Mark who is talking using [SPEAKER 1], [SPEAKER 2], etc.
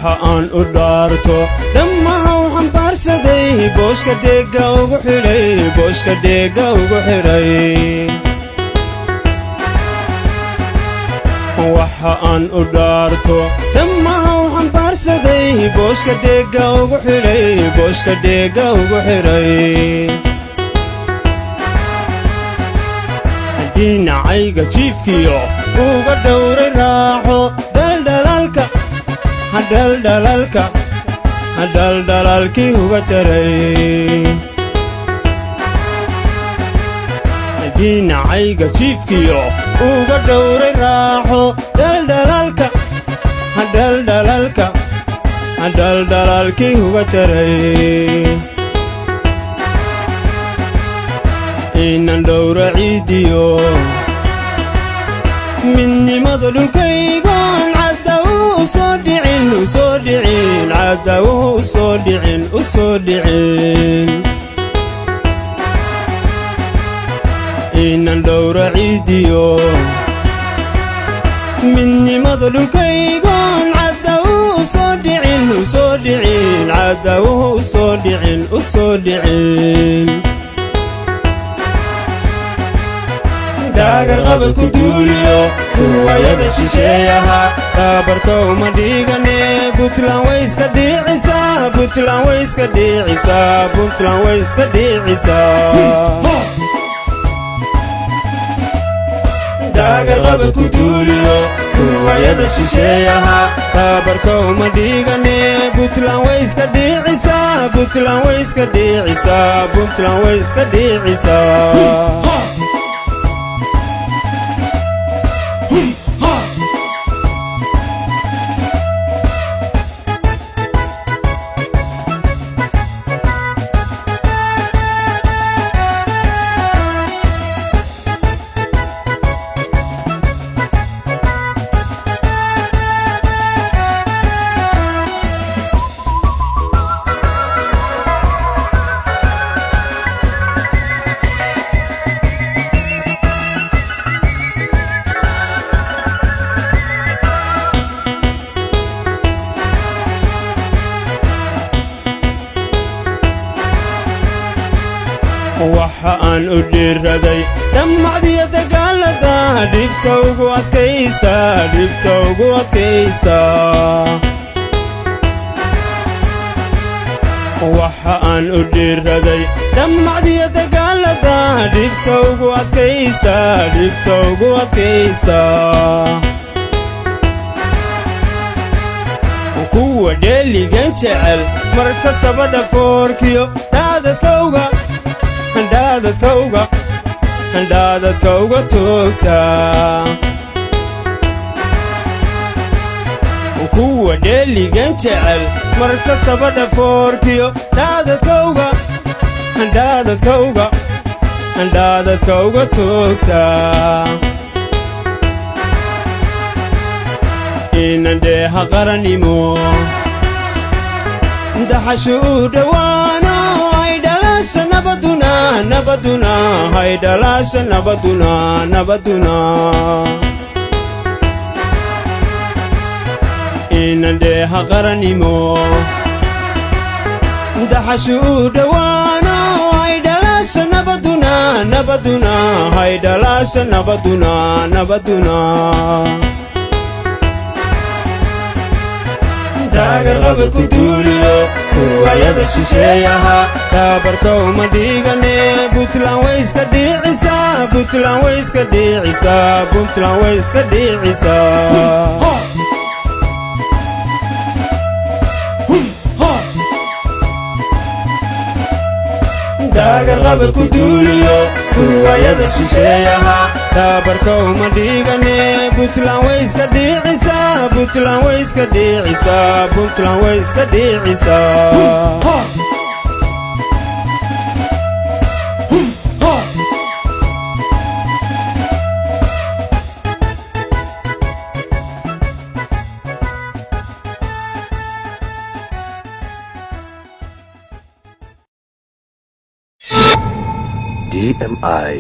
[SPEAKER 1] waxa aan u dhaarto dhammaha waxaan baarsaday booshka dheega ugu xiray waxa aan u dhaarto dhammaha waxaan baarsaday booshka dheega ugu xiray dhinacayga jiifkiyo uga dhowray raaxo dhaldhalaalkii uga jaray dhinacayga jiifkiyo uga dhowray raaxo dhaldhalaalkii uga jaray inan dhowra ciidiyo midnimada dhulkaygoon caddaw u soo dhicin inan dhowra ciidiyo midnimada dhulkaygoon caddaw u soo dhicin daagar qabad ku duuliyo kuwayada shisheeyaha taabarka uma dhigane Puntland way iska dhiicisaa daagar qabad ku duuliyo kuwayada shisheeyaha taabarka uma dhigane Puntland way iska dhiicisaa waxa aan u dhiiraday dhammacdiya dagaalada dhibta ugu adkaysta waxa aan u dhiiraday dhammacdiya dagaalada dhibta ugu adkaysta kuwa dheeligan jecel mar kastaba dhafoorkiyo dhaadadka uga toogtaa kuwa dheeligan jecel mar kastaba dhafoorkiyo dhaadadka uga toogtaa inan dheeha qaranimo daxashu u dhowaano ay dhalaasha nabaduna inan dheeha qaranimo daxashu u dhowaano ay dhalaasha nabaduna daagar qabad ku duuliyo kuwayada shisheeyaha taabarka uma dhigane Puntland way iska dhiicisaa daagar qabad ku duuliyo kuwayada shisheeyaha taabarka uma dhigane Puntland way iska dhiicisaa
[SPEAKER 2] DMI